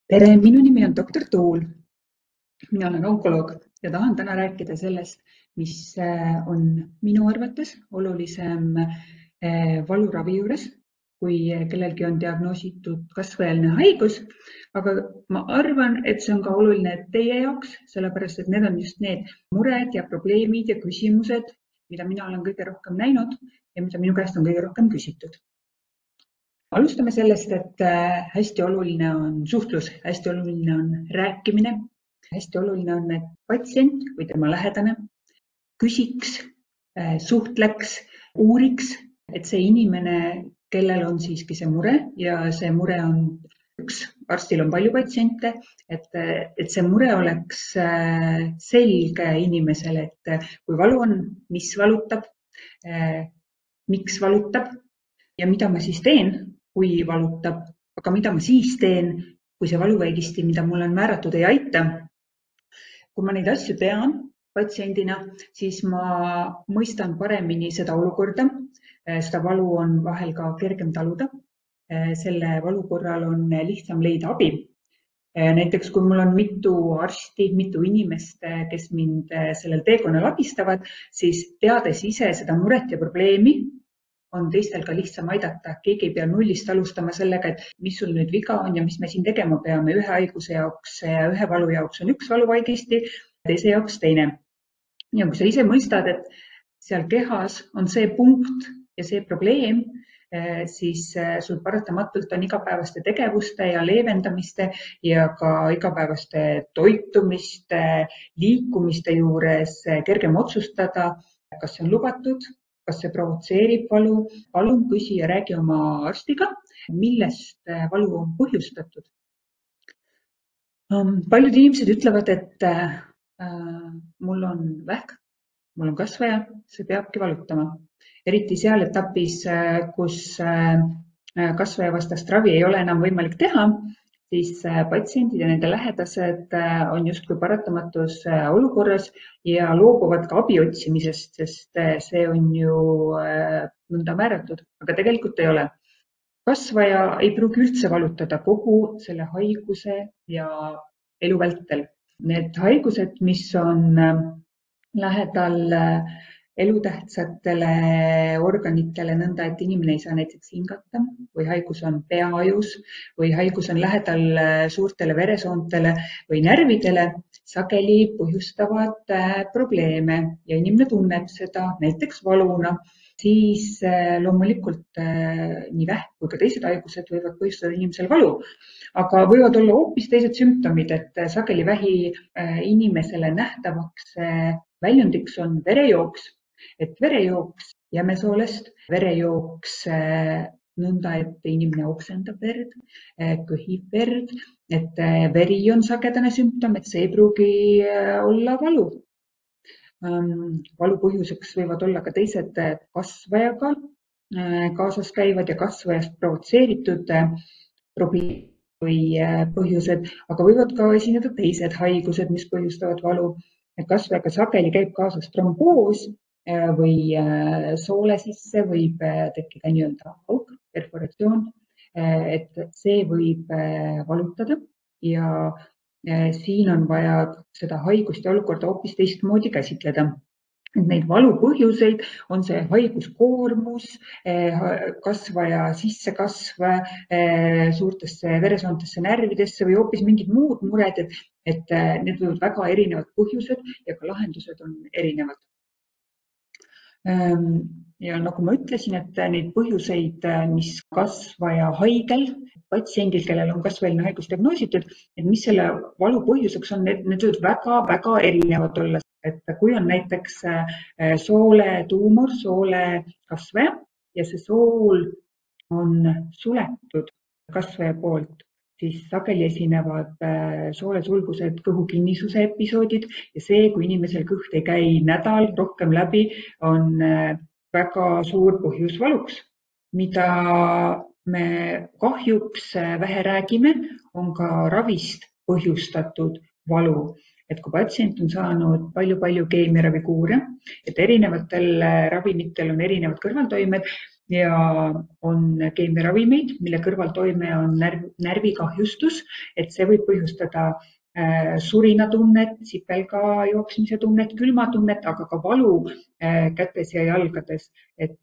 Tere, minu nimi on doktor Tuul. Mina olen onkoloog ja tahan täna rääkida sellest, mis on minu arvates olulisem valuravi juures, kui kellelgi on diagnoositud kasvajaline haigus. Aga ma arvan, et see on ka oluline teie jaoks, sellepärast et need on just need mured ja probleemid ja küsimused, mida mina olen kõige rohkem näinud ja mida minu käest on kõige rohkem küsitud. Alustame sellest, et hästi oluline on suhtlus, hästi oluline on rääkimine, hästi oluline on, et patsient või tema lähedane küsiks, suhtleks, uuriks, et see inimene, kellel on siiski see mure ja see mure on üks, arstil on palju patsiente, et see mure oleks selge inimesele, et kui valu on, mis valutab, miks valutab ja mida ma siis teen, kui valutab, aga mida ma siis teen, kui see valuvaigisti, mida mulle on määratud, ei aita. Kui ma neid asju tean patsiendina, siis ma mõistan paremini seda olukorda. Seda valu on vahel ka kergem taluda. Selle valu korral on lihtsam leida abi. Näiteks kui mul on mitu arsti, mitu inimest, kes mind sellel teekonnal abistavad, siis teades ise seda muret ja probleemi, on teistel ka lihtsam aidata. Keegi ei pea nullist alustama sellega, et mis sul nüüd viga on ja mis me siin tegema peame. Ühe haiguse jaoks, ühe valu jaoks on üks valuvaigisti, teise jaoks teine. Ja kui sa ise mõistad, et seal kehas on see punkt ja see probleem, siis sul paratamatult on igapäevaste tegevuste ja leevendamiste ja ka igapäevaste toitumiste, liikumiste juures kergem otsustada, kas see on lubatud, kas see provotseerib valu. Palun küsi ja räägi oma arstiga, millest valu on põhjustatud. Paljud inimesed ütlevad, et mul on vähk, mul on kasvaja, see peabki valutama. Eriti seal etapis, kus kasvajavastast ravi ei ole enam võimalik teha, siis patsiendid ja nende lähedased on justkui paratamatus olukorras ja loobuvad ka abi otsimisest, sest see on ju nõnda määratud, aga tegelikult ei ole. Kasvaja ei pruugi üldse valutada kogu selle haiguse ja elu vältel. Need haigused, mis on lähedal elutähtsatele organitele nõnda, et inimene ei saa näiteks hingata või haigus on peaajus või haigus on lähedal suurtele veresoontele või närvidele, sageli põhjustavad probleeme ja inimene tunneb seda näiteks valuna, siis loomulikult nii vähk kui ka teised haigused võivad põhjustada inimesel valu. Aga võivad olla hoopis teised sümptomid, et sageli vähi inimesele nähtavaks väljundiks on verejooks. Et verejooks jämesoolest, verejooks nõnda, et inimene oksendab verd, köhib verd, et veri on sagedane sümptom, et see ei pruugi olla valu. Valu põhjuseks võivad olla ka teised kasvajaga kaasas käivad ja kasvajast provotseeritud probleemid või põhjused, aga võivad ka esineda teised haigused, mis põhjustavad valu. Kasvajaga sageli käib kaasas tromboos või soole sisse võib tekkida nii-öelda auk, perforatsioon, et see võib valutada ja siin on vaja seda haigust ja olukorda hoopis teistmoodi käsitleda. Neid valupõhjuseid on see haiguskoormus, kasvaja sissekasv suurtesse veresoontesse närvidesse või hoopis mingid muud mured, et need võivad väga erinevad põhjused ja ka lahendused on erinevad. Ja nagu ma ütlesin, et neid põhjuseid, mis kasvaja haigel, patsiendil, kellel on kasvajaline haigus diagnoositud, et mis selle valu põhjuseks on, need võivad väga erinevad olla. Et kui on näiteks sooletuumor, soolekasvaja ja see sool on suletud kasvaja poolt, siis sageli esinevad soolesulgused kõhukinnisuse episoodid ja see, kui inimesel kõht ei käi nädal rohkem läbi, on väga suur põhjus valuks. Mida me kahjuks vähe räägime, on ka ravist põhjustatud valu. Et kui patsient on saanud palju keemiaravikuure, et erinevatel ravimitel on erinevad kõrvaltoimed ja on keemiaravimeid, mille kõrvaltoime on närvikahjustus, et see võib põhjustada surinatunnet, sipelga jooksmise tunnet, külmatunnet, aga ka valu kätes ja jalgades. Et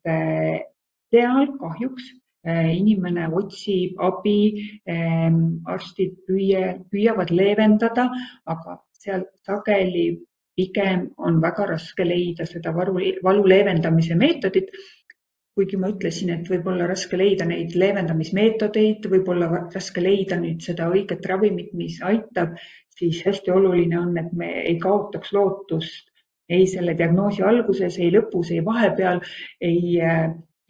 seal kahjuks inimene otsib abi, arstid püüavad leevendada, aga seal sageli pigem on väga raske leida seda valu leevendamise meetodit. Kuigi ma ütlesin, et võib olla raske leida neid leevendamismeetodeid, võib olla raske leida nüüd seda õiget ravimit, mis aitab, siis hästi oluline on, et me ei kaotaks lootust ei selle diagnoosi alguses, ei lõpus, ei vahepeal, ei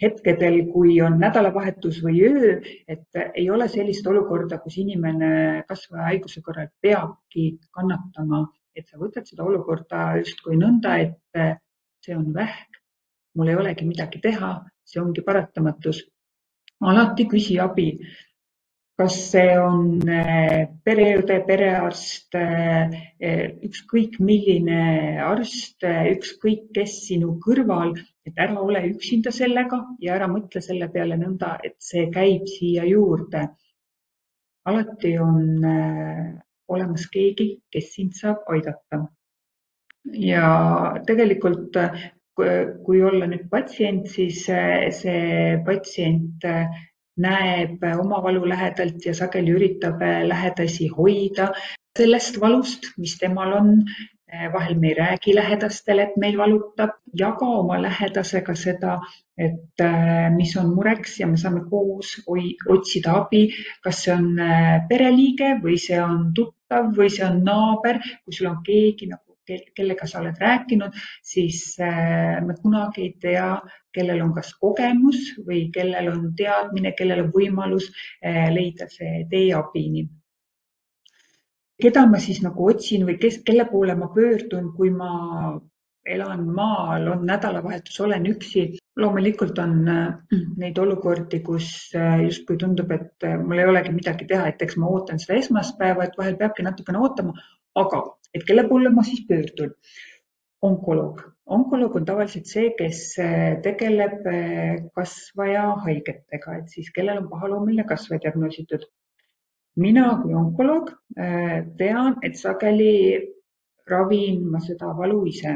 hetkedel, kui on nädalavahetus või öö, et ei ole sellist olukorda, kus inimene kasvaja haiguse korral peabki kannatama, et sa võtad seda olukorda justkui nõnda, et see on vähk, mul ei olegi midagi teha, see ongi paratamatus. Alati küsi abi. Kas see on pereõde, perearst, ükskõik milline arst, ükskõik kes sinu kõrval, et ära ole üksinda sellega ja ära mõtle selle peale nõnda, et see käib siia juurde. Alati on olemas keegi, kes sind saab aidata. Ja tegelikult kui olla nüüd patsient, siis see patsient näeb oma valu lähedalt ja sageli üritab lähedasi hoida sellest valust, mis temal on. Vahel me ei räägi lähedastele, et meil valutab, jaga oma lähedasega seda, et mis on mureks ja me saame koos otsida abi, kas see on pereliige või see on tuttav või see on naaber, kui sul on keegi, kellega sa oled rääkinud, siis me kunagi ei tea, kellel on kas kogemus või kellel on teadmine, kellel on võimalus leida see tee abini. Keda ma siis nagu otsin või kelle poole ma pöördun, kui ma elan maal, on nädalavahetus, olen üksi. Loomulikult on neid olukordi, kus justkui tundub, et mul ei olegi midagi teha, et eks ma ootan seda esmaspäeva, et vahel peabki natukene ootama, aga et kelle poole ma siis pöördun? Onkoloog. Onkoloog on tavaliselt see, kes tegeleb kasvaja haigetega, et siis kellel on pahaloomuline kasvaja diagnoositud. Mina kui onkoloog tean, et sageli ravin ma seda valu ise.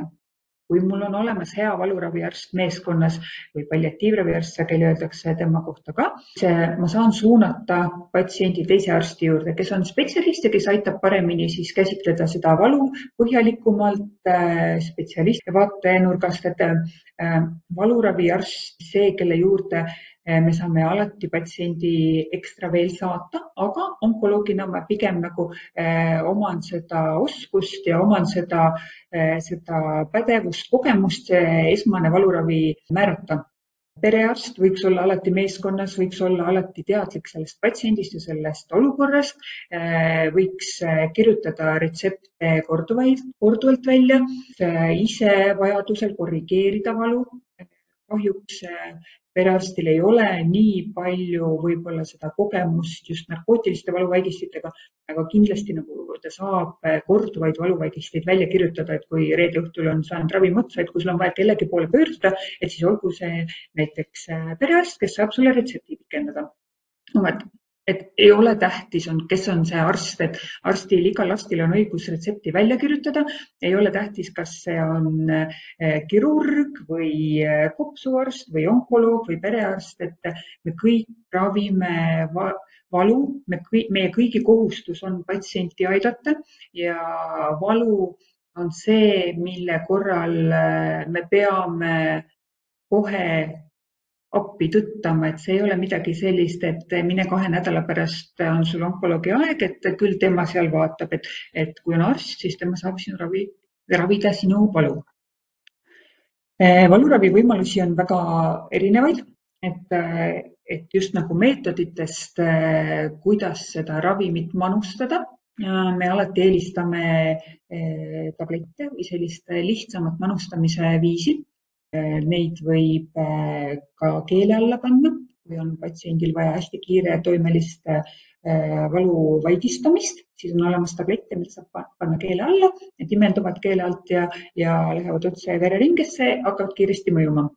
Kui mul on olemas hea valuraviarst meeskonnas või palliatiivraviarst, sageli öeldakse tema kohta ka, ma saan suunata patsiendi teise arsti juurde, kes on spetsialist ja kes aitab paremini siis käsitleda seda valu põhjalikumalt spetsialisti vaatenurgast, et valuraviarst, see, kelle juurde me saame alati patsiendi ekstra veel saata, aga onkoloogina ma pigem nagu oman seda oskust ja oman seda pädevust, kogemust, esmane valuravi määrata. Perearst võiks olla alati meeskonnas, võiks olla alati teadlik sellest patsiendist ja sellest olukorrast, võiks kirjutada retsepte korduvalt välja, ise vajadusel korrigeerida valu. Kahjuks perearstil ei ole nii palju võib-olla seda kogemust just narkootiliste valuvaigistitega, aga kindlasti nagu ta saab korduvaid valuvaigisteid välja kirjutada, et kui reede õhtul on saanud ravim otsa, et kui sul on vaja kellegi poole pöörduda, et siis olgu see näiteks perearst, kes saab sulle retsepti pikendada. Et ei ole tähtis, kes on see arst, et igal arstil on õigus retsepti välja kirjutada. Ei ole tähtis, kas see on kirurg või kopsuarst või onkoloog või perearst, et me kõik ravime valu, meie kõigi kohustus on patsienti aidata ja valu on see, mille korral me peame kohe appi tõttama, et see ei ole midagi sellist, et mine 2 nädala pärast on sul onkoloogi aeg, et küll tema seal vaatab, et kui on arst, siis tema saab sinu ravida sinu valu. Valuravi võimalusi on väga erinevaid, et just nagu meetoditest, kuidas seda ravimit manustada. Me alati eelistame tablette või sellist lihtsamat manustamise viisi. Neid võib ka keele alla panna, kui on patsiendil vaja hästi kiiretoimelist valu vaigistamist, siis on olemas tablette, mida saab panna keele alla, need imenduvad keele alt ja lähevad otse vereringesse, hakkavad kiiresti mõjuma.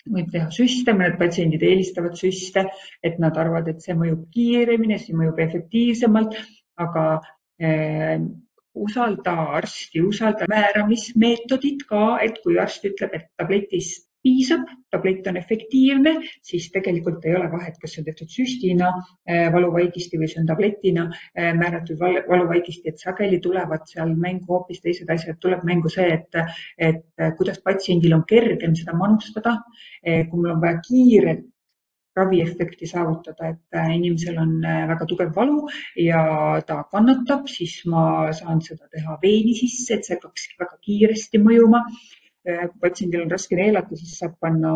võib teha süste, mõned patsiendid eelistavad süste, et nad arvavad, et see mõjub kiiremini, see mõjub efektiivsemalt, aga usalda arsti, usalda määramismeetodit ka, et kui arst ütleb, et tabletist piisab, tablett on efektiivne, siis tegelikult ei ole vahet, kas see on tehtud süstina valuvaigisti või see on tabletina määratud valuvaigisti, et sageli tulevad seal mängu hoopis teised asjad. Tuleb mängu see, et kuidas patsiendil on kergem seda manustada, kui mul on vaja kiiret raviefekti saavutada, et inimesel on väga tugev valu ja ta kannatab, siis ma saan seda teha veeni sisse, et see hakkaks väga kiiresti mõjuma. Kui patsiendil on raske neelata, siis saab panna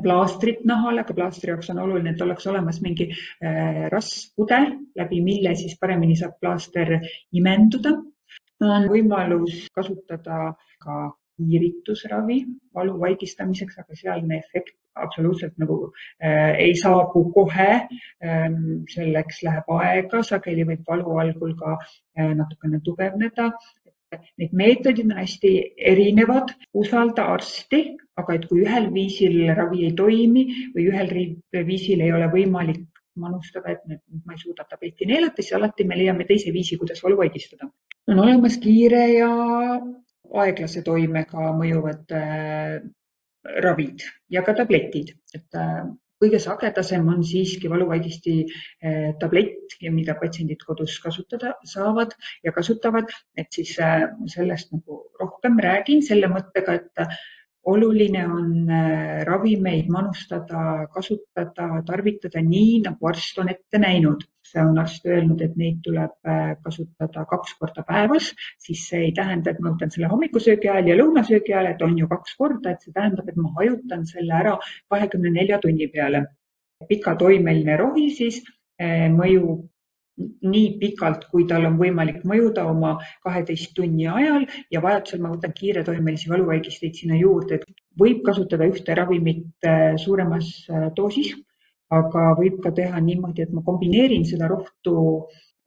plaastrit nahale, aga plaastri jaoks on oluline, et oleks olemas mingi rasvpudel, läbi mille siis paremini saab plaaster imenduda. On võimalus kasutada ka kiiritusravi valu vaigistamiseks, aga sealne efekt absoluutselt nagu ei saabu kohe. Selleks läheb aega, sageli võib valu algul ka natukene tugevneda. Need meetodid on hästi erinevad, usalda arsti, aga et kui ühel viisil ravi ei toimi või ühel viisil ei ole võimalik manustada, et ma ei suuda tabletti neelata, siis alati me leiame teise viisi, kuidas valu vaigistada. On olemas kiire ja aeglase toimega mõjuvad ravid ja ka tabletid. Et kõige sagedasem on siiski valuvaigisti tablett, mida patsiendid kodus kasutada saavad ja kasutavad, et siis sellest nagu rohkem räägin selle mõttega, et oluline on ravimeid manustada, kasutada, tarvitada nii, nagu arst on ette näinud. See on arst öelnud, et neid tuleb kasutada 2 korda päevas, siis see ei tähenda, et ma võtan selle hommikusöögi ajal ja lõunasöögi ajal, et on ju 2 korda, et see tähendab, et ma hajutan selle ära 24 tunni peale. Pikatoimeline rohi siis mõjub nii pikalt, kui tal on võimalik mõjuda oma 12 tunni ajal ja vajadusel ma võtan kiiretoimelisi valuvaigisteid sinna juurde. Võib kasutada ühte ravimit suuremas doosis, aga võib ka teha niimoodi, et ma kombineerin seda rohtu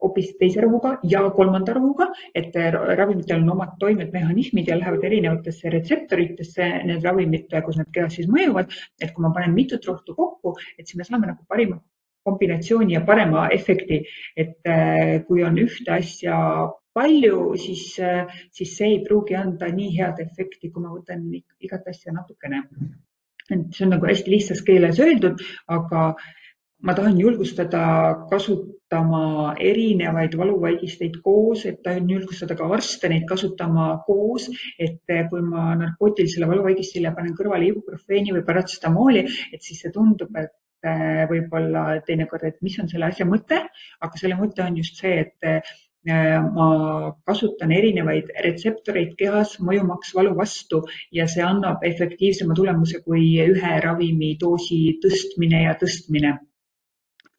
hoopis teise rohuga ja 3. rohuga, et ravimitel on omad toimetmehhanismid ja lähevad erinevatesse retseptoritesse need ravimid, kus nad kehas siis mõjuvad, et kui ma panen mitut rohtu kokku, et siis me saame nagu parima kombinatsiooni ja parema efekti, et kui on ühte asja palju, siis see ei pruugi anda nii head efekti, kui ma võtan igat asja natukene. See on nagu hästi lihtsas keeles öeldud, aga ma tahan julgustada kasutama erinevaid valuvaigisteid koos, et tahan julgustada ka arste neid kasutama koos, et kui ma narkootilisele valuvaigistile panen kõrvale ibuprofeeni või paratsetamooli, et siis see tundub, et võib-olla teinekord, et mis on selle asja mõte, aga selle mõte on just see, et ma kasutan erinevaid retseptoreid kehas mõjumaks valu vastu ja see annab efektiivsema tulemuse kui ühe ravimi doosi tõstmine ja tõstmine.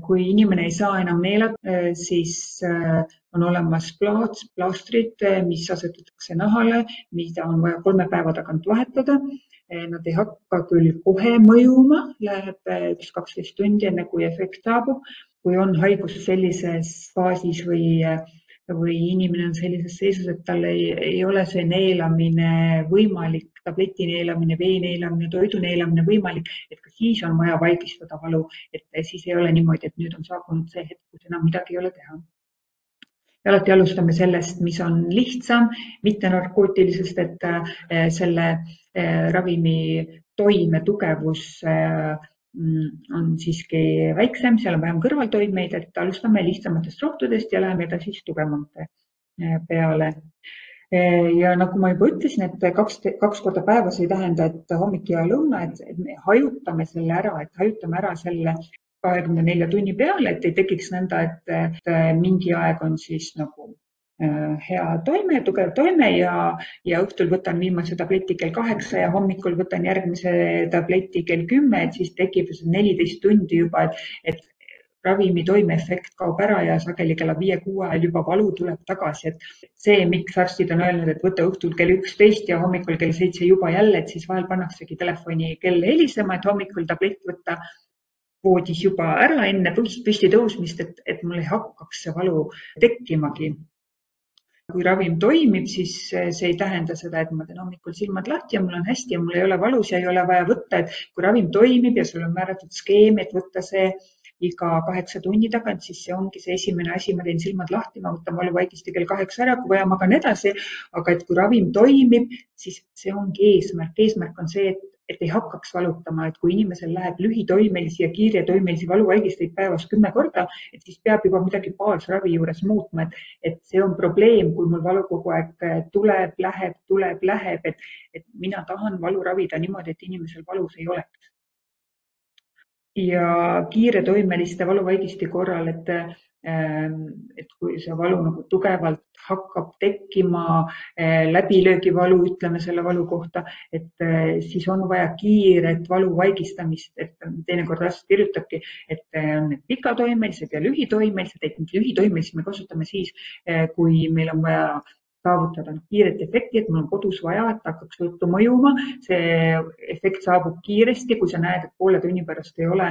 Kui inimene ei saa enam neelata, siis on olemas plaastrid, mis asetatakse nahale, mida on vaja 3 päeva tagant vahetada. Nad ei hakka küll kohe mõjuma, läheb 12 tundi enne, kui efekt saabub. Kui on haigus sellises faasis või inimene on sellises seisus, et tal ei ole see neelamine võimalik, tableti neelamine, vee neelamine, toidu neelamine võimalik, et ka siis on vaja vaigistada valu, et siis ei ole niimoodi, et nüüd on saabunud see hetk, kus enam midagi ei ole teha. Ja alati alustame sellest, mis on lihtsam, mitte narkootilisest, et selle ravimi toime tugevus on siiski väiksem, seal on vähem kõrvaltoimeid, et alustame lihtsamatest rohtudest ja läheme edasi tugevamate peale. Ja nagu ma juba ütlesin, et 2 korda päevas ei tähenda, et hommik ja lõuna, et me hajutame selle ära, et hajutame ära selle 24 tunni peale, et ei tekiks nõnda, et mingi aeg on siis nagu hea toime, tugev toime ja õhtul võtan viimase tableti kell 8 ja hommikul võtan järgmise tableti kell 10, et siis tekib 14 tundi juba, et ravimi toimeefekt kaob ära ja sageli kella 5-6 ajal juba valu tuleb tagasi. Et see, miks arstid on öelnud, et võta õhtul kell 11 ja hommikul kell 7 juba jälle, et siis vahel pannaksegi telefoni kell helisema, et hommikul tablett võtta voodis juba ära enne püsti tõusmist, et mul ei hakkaks see valu tekkimagi. kui ravim toimib, siis see ei tähenda seda, et ma teen hommikul silmad lahti ja mul on hästi ja mul ei ole valus ja ei ole vaja võtta, et kui ravim toimib ja sul on määratud skeem, et võtta see iga 8 tunni tagant, siis see ongi see esimene asi, ma teen silmad lahti, ma võtan valuvaigisti kell 8 ära, kui vaja, magan edasi. Aga et kui ravim toimib, siis see ongi eesmärk. Eesmärk on see, et ei hakkaks valutama, et kui inimesel läheb lühitoimelisi ja kiiretoimelisi valuvaigisteid päevas 10 korda, et siis peab juba midagi baasravi juures muutma, et see on probleem, kui mul valu kogu aeg tuleb, läheb, et mina tahan valu ravida niimoodi, et inimesel valus ei oleks. Ja kiiretoimeliste valuvaigisti korral, et kui see valu nagu tugevalt hakkab tekkima, läbilöögivalu, ütleme selle valu kohta, et siis on vaja kiiret valuvaigistamist, et teinekord arst kirjutabki, et on need pikatoimelised ja lühitoimelised, et lühitoimelised me kasutame siis, kui meil on vaja saavutada kiiret efekti, et mul on kodus vaja, et hakkaks ruttu mõjuma. See efekt saabub kiiresti, kui sa näed, et poole tunni pärast ei ole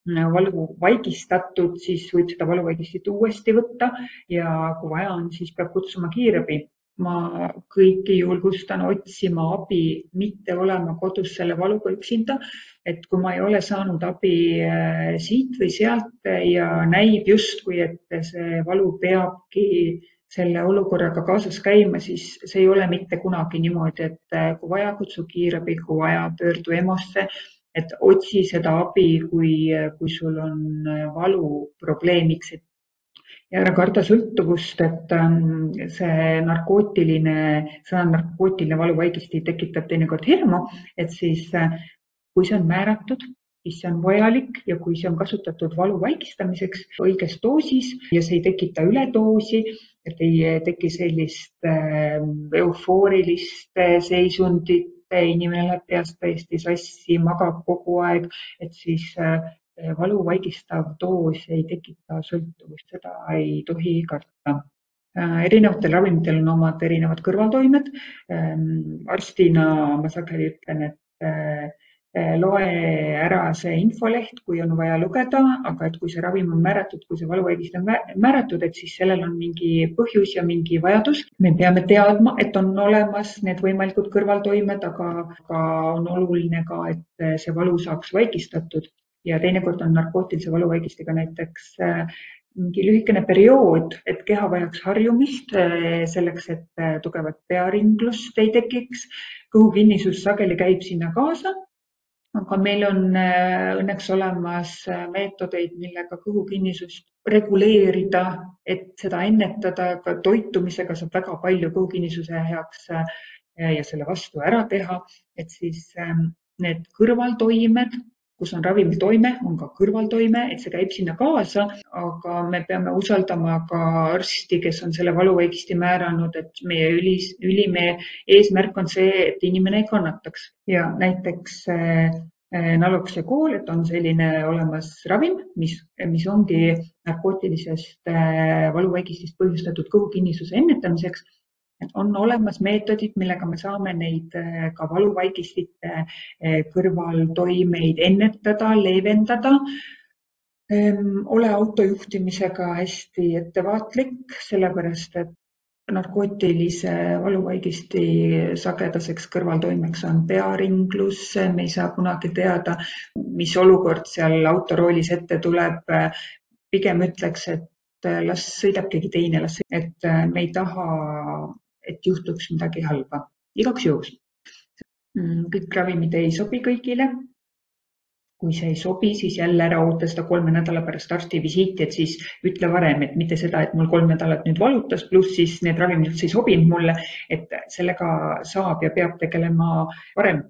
valu vaigistatud, siis võib seda valuvaigistit uuesti võtta ja kui vaja on, siis peab kutsuma kiirabi. Ma kõiki julgustan otsima abi, mitte olema kodus selle valuga üksinda, et kui ma ei ole saanud abi siit või sealt ja näib justkui, et see valu peabki selle olukorraga kaasas käima, siis see ei ole mitte kunagi niimoodi, et kui vaja, kutsu kiirabi, kui vaja, pöördu EMO-sse, et otsi seda abi, kui sul on valu probleemiks. Ja ära karda sõltuvust, et see narkootiline valuvaigisti tekitab teinekord hirmu, et siis kui see on määratud, siis see on vajalik ja kui see on kasutatud valu vaigistamiseks õiges doosis ja see ei tekita üledoosi, et ei teki sellist eufoorilist seisundit, inimene läheb peast täiesti sassi, magab kogu aeg, et siis valu vaigistav doos ei tekita sõltuvust, seda ei tohi karta. Erinevatel ravimitel on omad erinevad kõrvaltoimed. Arstina ma sageli ütlen, et loe ära see infoleht, kui on vaja lugeda, aga et kui see ravim on määratud, kui see valuvaigist on määratud, et siis sellel on mingi põhjus ja mingi vajadus. Me peame teadma, et on olemas need võimalikud kõrvaltoimed, aga on oluline ka, et see valu saaks vaigistatud ja teinekord on narkootilise valuvaigistiga näiteks mingi lühikene periood, et keha vajaks harjumist selleks, et tugevat pearinglust ei tekiks. Kõhukinnisus sageli käib sinna kaasa. Aga meil on õnneks olemas meetodeid, millega kõhukinnisust reguleerida, et seda ennetada, ka toitumisega saab väga palju kõhukinnisuse heaks ja selle vastu ära teha, et siis need kõrvaltoimed, kus on ravimitoime, on ka kõrvaltoime, et see käib sinna kaasa, aga me peame usaldama ka arsti, kes on selle valuvaigisti määranud, et meie ülim eesmärk on see, et inimene ei kannataks. Ja näiteks naloxekool, et on selline olemas ravim, mis ongi narkootilisest valuvaigistist põhjustatud kõhukinnisuse ennetamiseks. On olemas meetodid, millega me saame neid ka valuvaigistite kõrvaltoimeid ennetada, leevendada. Ole autojuhtimisega hästi ettevaatlik, sellepärast et narkootilise valuvaigisti sagedaseks kõrvaltoimeks on pearinglus. Me ei saa kunagi teada, mis olukord seal autoroolis ette tuleb. Pigem ütleks, et las sõidab keegi teine, et me ei taha, et juhtuks midagi halba. Igaks juhus. Kõik ravimid ei sobi kõigile. Kui see ei sobi, siis jälle ära oota seda 3 nädala pärast arsti visiiti, et siis ütle varem, et mitte seda, et mul 3 nädalat nüüd valutas, pluss siis need ravimid üldse ei sobinud mulle, et sellega saab ja peab tegelema varem.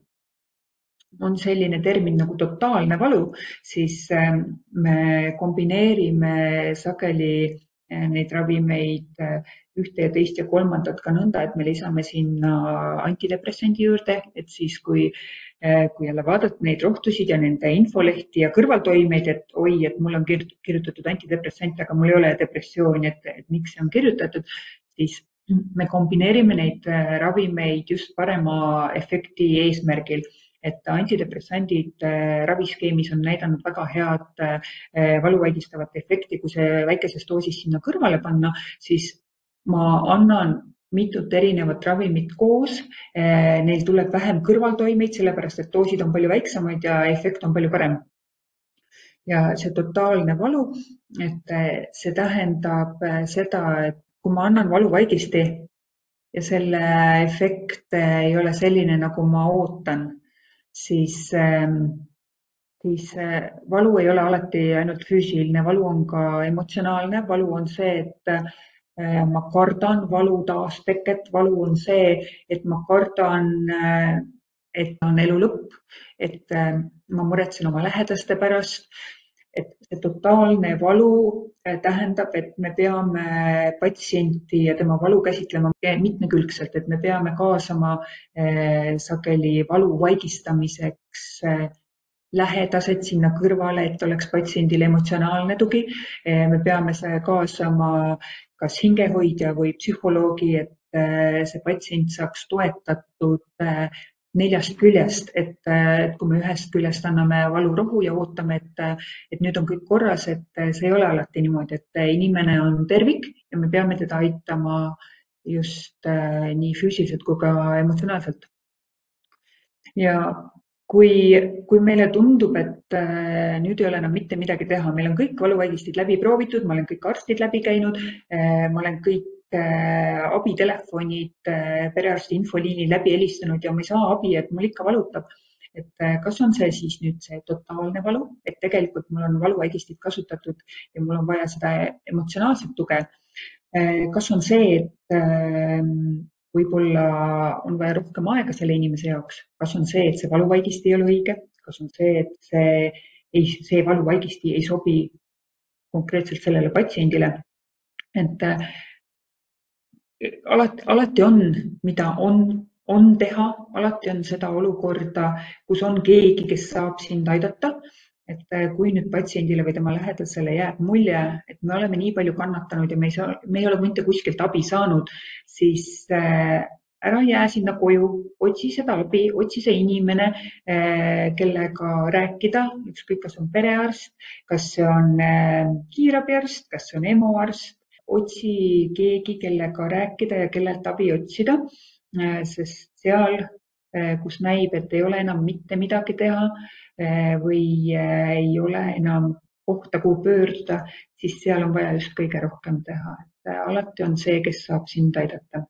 On selline termin nagu totaalne valu, siis me kombineerime sageli neid ravimeid ühte ja teist ja kolmandat ka nõnda, et me lisame sinna antidepressendi juurde, et siis kui jälle vaadata neid rohtusid ja nende infolehti ja kõrvaltoimeid, et oi, et mul on kirjutatud antidepressant, aga mul ei ole depressiooni, et miks see on kirjutatud, siis me kombineerime neid ravimeid just parema efekti eesmärgil. Et antidepressandid raviskeemis on näidanud väga head valuvaigistavat efekti, kui see väikeses doosis sinna kõrvale panna, siis ma annan mitut erinevat ravimit koos, neil tuleb vähem kõrvaltoimeid, sellepärast et doosid on palju väiksemad ja efekt on palju parem. Ja see totaalne valu, et see tähendab seda, et kui ma annan valuvaigisti ja selle efekt ei ole selline, nagu ma ootan, siis valu ei ole alati ainult füüsiline, valu on ka emotsionaalne. Valu on see, et ma kardan valu taasteket, valu on see, et ma kardan, et on elu lõpp, et ma muretsen oma lähedaste pärast. Et see totaalne valu tähendab, et me peame patsienti ja tema valu käsitlema mitmekülgselt, et me peame kaasama sageli valu vaigistamiseks lähedased sinna kõrvale, et oleks patsiendil emotsionaalne tugi. Me peame kaasama kas hingehoidja või psühholoogi, et see patsient saaks toetatud 4 küljest, et kui me ühest küljest anname valurohu ja ootame, et nüüd on kõik korras, et see ei ole alati niimoodi, et inimene on tervik ja me peame teda aitama just nii füüsiliselt kui ka emotsionaalselt. Ja kui meile tundub, et nüüd ei ole enam mitte midagi teha, meil on kõik valuvaigistid läbi proovitud, ma olen kõik arstid läbi käinud, ma olen kõik abitelefonid perearsti infoliini läbi helistanud ja ma ei saa abi, et mul ikka valutab. Et kas on see siis nüüd see totaalne valu, et tegelikult mul on valuvaigistid kasutatud ja mul on vaja seda emotsionaalset tuge. Kas on see, et võib-olla on vaja rohkem aega selle inimese jaoks. Kas on see, et see valuvaigisti ei ole õige? Kas on see, et see valuvaigisti ei sobi konkreetselt sellele patsiendile? Et alati on, mida on teha, alati on seda olukorda, kus on keegi, kes saab sind aidata. Et kui nüüd patsiendile või tema lähedasele jääb mulje, et me oleme nii palju kannatanud ja me ei ole mitte kuskilt abi saanud, siis ära jää sinna koju, otsi seda abi, otsi see inimene, kellega rääkida, ükskõik kas on perearst, kas see on kiirabiarst, kas see on EMO-arst, otsi keegi, kellega rääkida ja kellelt abi otsida, sest seal, kus näib, et ei ole enam mitte midagi teha või ei ole enam kohta, kuhu pöörduda, siis seal on vaja just kõige rohkem teha. Et alati on see, kes saab sind aidata.